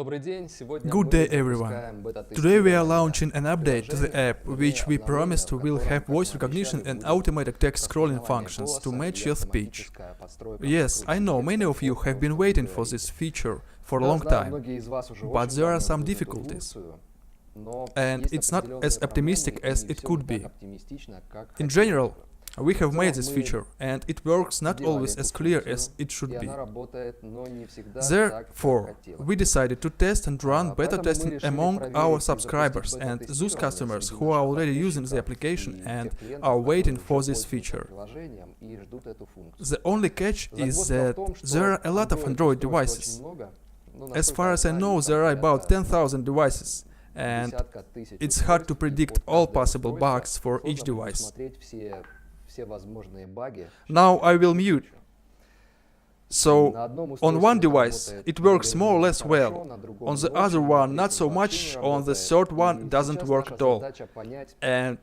Good day everyone. Today we are launching an update to the app, which we promised will have voice recognition and automated text scrolling functions to match your speech. Yes, I know many of you have been waiting for this feature for a long time, but there are some difficulties. And it's not as optimistic as it could be. In general, we have made this feature, and it works not always as clear as it should be. Therefore, we decided to test and run beta testing among our subscribers and those customers who are already using the application and are waiting for this feature. The only catch is that there are a lot of Android devices. As far as I know, there are about 10,000 devices, and it's hard to predict all possible bugs for each device. Now I will mute. So, on one device it works more or less well, on the other one not so much, on the third one doesn't work at all. And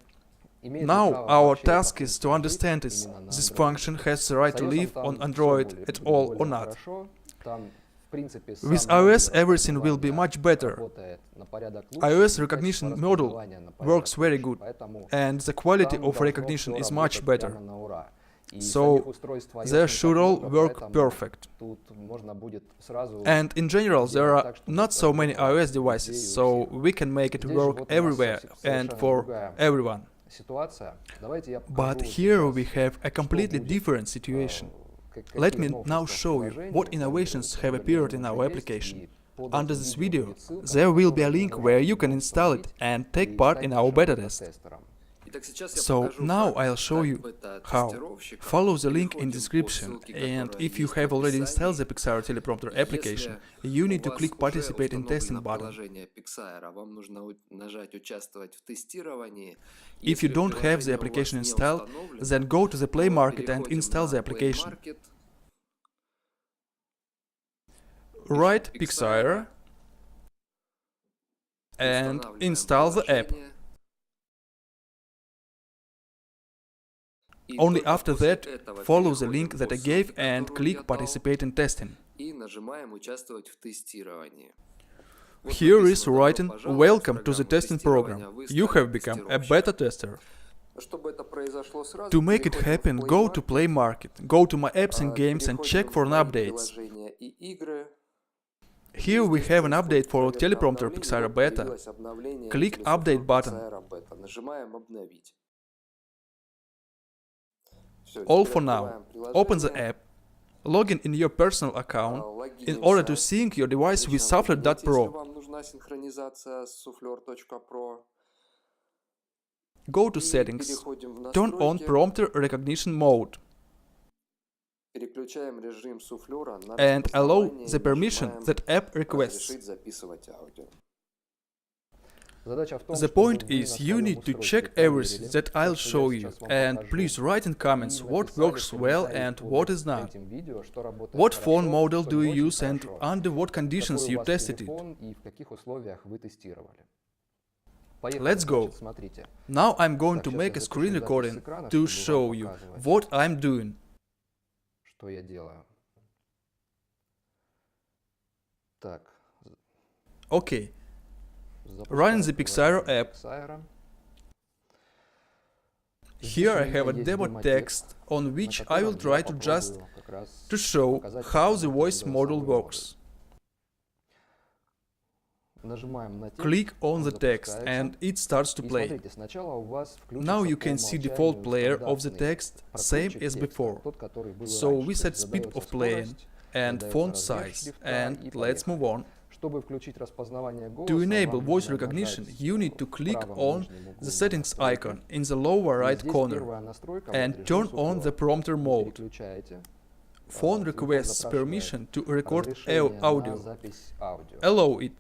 now our task is to understand if this function has the right to live on Android at all or not. With iOS everything will be much better. iOS recognition module works very good, and the quality of recognition is much better. So they should all work perfect. And in general there are not so many iOS devices, so we can make it work everywhere and for everyone. But here we have a completely different situation. Let me now show you what innovations have appeared in our application. Under this video, there will be a link where you can install it and take part in our beta test. So now I'll show you how. Follow the link in description, and if you have already installed the Pixar teleprompter application, you need to click Participate in Testing button. If you don't have the application installed, then go to the Play Market and install the application. Write Pixar and install the app. Only after that, follow the link that I gave and click Participate in Testing. Here is writing Welcome to the testing program. You have become a beta tester. To make it happen, go to Play Market, go to My Apps and Games and check for an updates. Here we have an update for teleprompter Pixar Beta. Click Update button. All for now. Open the app, log in your personal account in order to sync your device with Souffler.pro. Go to Settings, turn on Prompter Recognition Mode, and allow the permission that app requests. The point is, you need to check everything that I'll show you, and please write in comments what works well and what is not. What phone model do you use and under what conditions you tested it. Let's go. Now I'm going to make a screen recording to show you what I'm doing. Okay. Running the Pixar app. Here I have a demo text on which I will try to just to show how the voice model works. Click on the text and it starts to play. Now you can see default player of the text, same as before. So we set speed of playing and font size, and let's move on. To enable voice recognition, you need to click on the settings icon in the lower right corner and turn on the prompter mode. Phone requests permission to record audio. Allow it.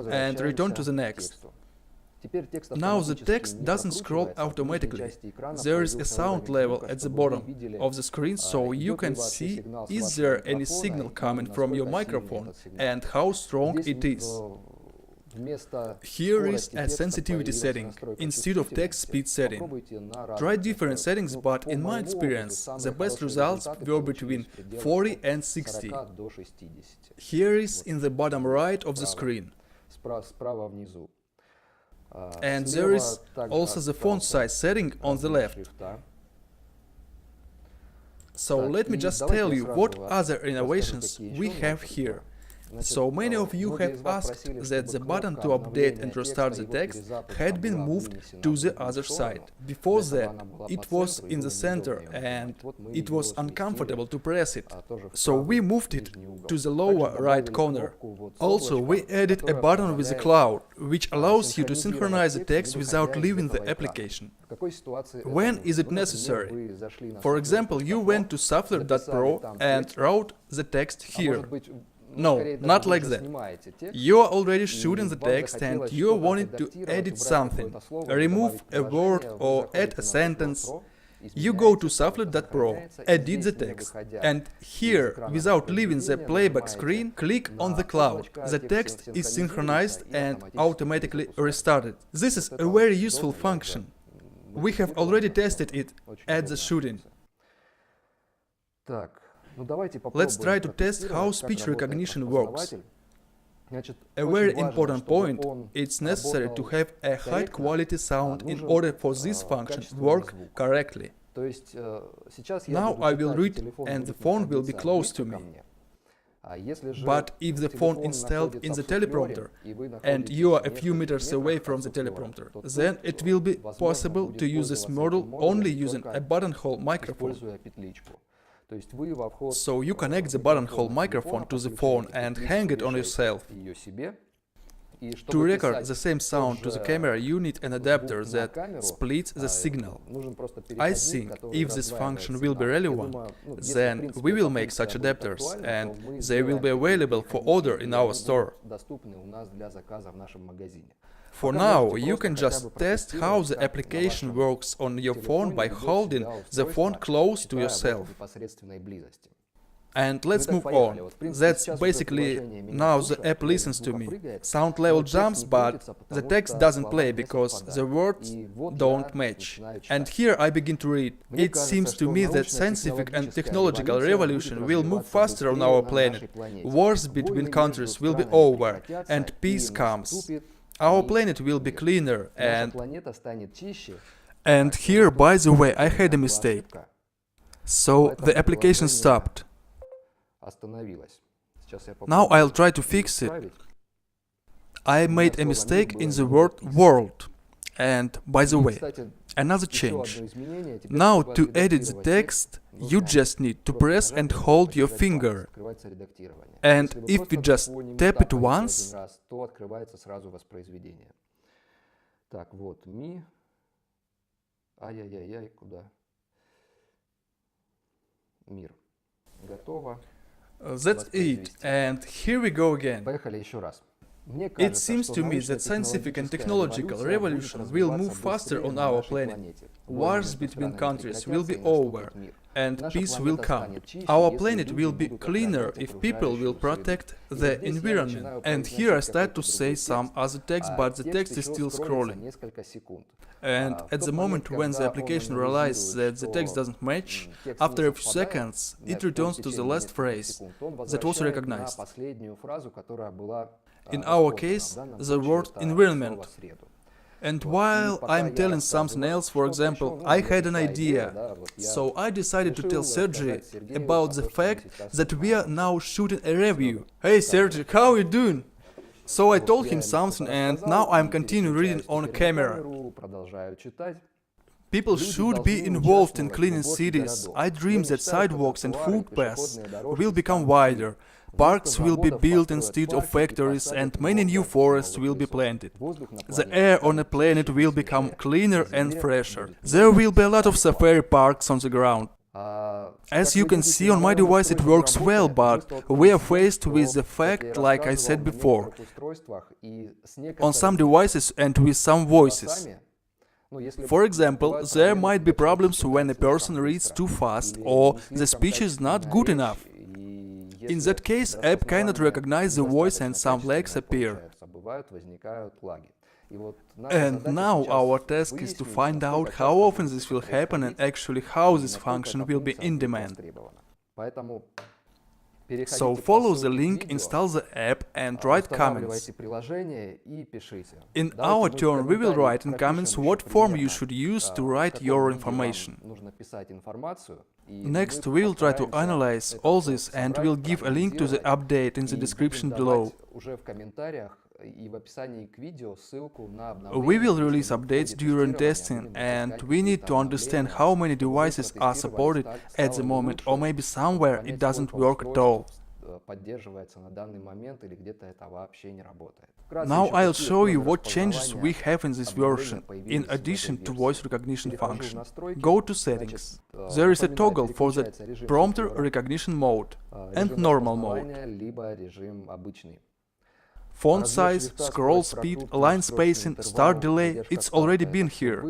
And return to the next. Now the text doesn't scroll automatically. There is a sound level at the bottom of the screen, so you can see is there any signal coming from your microphone and how strong it is. Here is a sensitivity setting instead of text speed setting. Try different settings, but in my experience, the best results were between 40 and 60. Here is in the bottom right of the screen. And there is also the font size setting on the left. So let me just tell you what other innovations we have here. So many of you have asked that the button to update and restart the text had been moved to the other side. Before that, it was in the center and it was uncomfortable to press it. So we moved it to the lower right corner. Also, we added a button with a cloud, which allows you to synchronize the text without leaving the application. When is it necessary? For example, you went to Shuffler.pro and wrote the text here. No, not like that. You are already shooting the text and you wanted to edit something, remove a word or add a sentence. You go to Shuffler.pro, edit the text, and here, without leaving the playback screen, click on the cloud. The text is synchronized and automatically restarted. This is a very useful function. We have already tested it at the shooting. Let's try to test how speech recognition works. A very important point, it's necessary to have a high-quality sound in order for this function to work correctly. Now I will read and the phone will be close to me. But if the phone installed in the teleprompter and you are a few meters away from the teleprompter, then it will be possible to use this model only using a buttonhole microphone. So you connect the buttonhole microphone to the phone and hang it on yourself. To record the same sound to the camera, you need an adapter that splits the signal. I think if this function will be relevant, then we will make such adapters, and they will be available for order in our store. For now, you can just test how the application works on your phone by holding the phone close to yourself. And let's move on. That's basically now the app listens to me. Sound level jumps, but the text doesn't play because the words don't match. And here I begin to read. It seems to me that scientific and technological revolution will move faster on our planet. Wars between countries will be over, and peace comes. Our planet will be cleaner, and here, by the way, I had a mistake. So the application stopped. Now I'll try to fix it. I made a mistake in the word world. And by the way, another change. Now to edit the text, you just need to press and hold your finger. And if you just tap it once, that's it, and here we go again. It seems to me that scientific and technological revolution will move faster on our planet. Wars between countries will be over, and peace will come. Our planet will be cleaner if people will protect the environment. And here I start to say some other text, but the text is still scrolling. And at the moment when the application realizes that the text doesn't match, after a few seconds it returns to the last phrase that was recognized. In our case, the word environment. And while I'm telling something else, for example, I had an idea. So I decided to tell Sergey about the fact that we are now shooting a review. Hey Sergey, how are you doing? So I told him something, and now I'm continuing reading on camera. People should be involved in cleaning cities. I dream that sidewalks and footpaths will become wider. Parks will be built instead of factories, and many new forests will be planted. The air on the planet will become cleaner and fresher. There will be a lot of safari parks on the ground. As you can see on my device it works well, but we are faced with the fact, like I said before, on some devices and with some voices. For example, there might be problems when a person reads too fast or the speech is not good enough. In that case, app cannot recognize the voice and some lags appear. And now our task is to find out how often this will happen and actually how this function will be in demand. So follow the link, install the app and write comments. In our turn, we will write in comments what form you should use to write your information. Next, we will try to analyze all this and we'll give a link to the update in the description below. We will release updates during testing, and we need to understand how many devices are supported at the moment, or maybe somewhere it doesn't work at all. Now I'll show you what changes we have in this version, in addition to voice recognition function. Go to Settings. There is a toggle for the prompter recognition mode and normal mode. Font size, scroll speed, line spacing, start delay, it's already been here.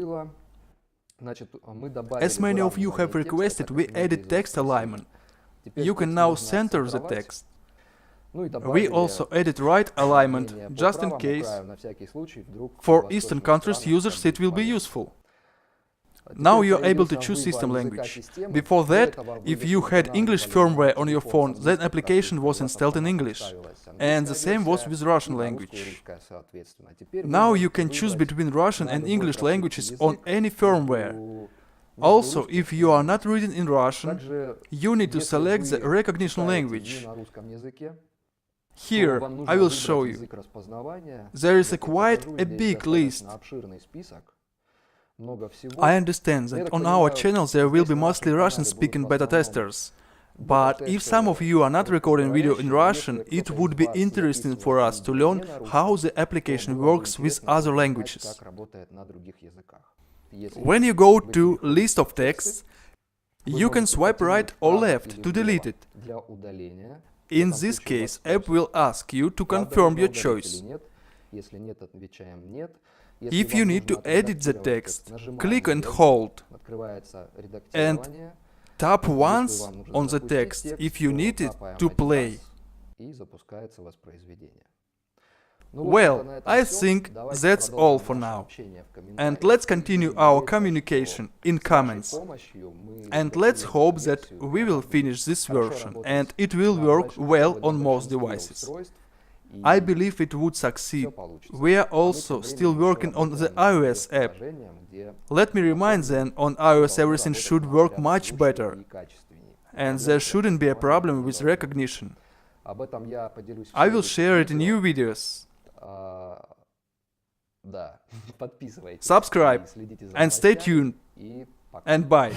As many of you have requested, we added text alignment. You can now center the text. We also added right alignment, just in case. For Eastern countries users it will be useful. Now you are able to choose system language. Before that, if you had English firmware on your phone, then application was installed in English. And the same was with Russian language. Now you can choose between Russian and English languages on any firmware. Also, if you are not reading in Russian, you need to select the recognition language. Here, I will show you. There is quite a big list. I understand that on our channel there will be mostly Russian-speaking beta testers. But if some of you are not recording video in Russian, it would be interesting for us to learn how the application works with other languages. When you go to List of texts, you can swipe right or left to delete it. In this case, app will ask you to confirm your choice. If you need to edit the text, click and hold, and tap once on the text if you need it to play. Well, I think that's all for now. And let's continue our communication in comments. And let's hope that we will finish this version and it will work well on most devices. I believe it would succeed. We are also still working on the iOS app. Let me remind then, on iOS everything should work much better. And there shouldn't be a problem with recognition. I will share it in new videos. Subscribe and stay tuned. And bye.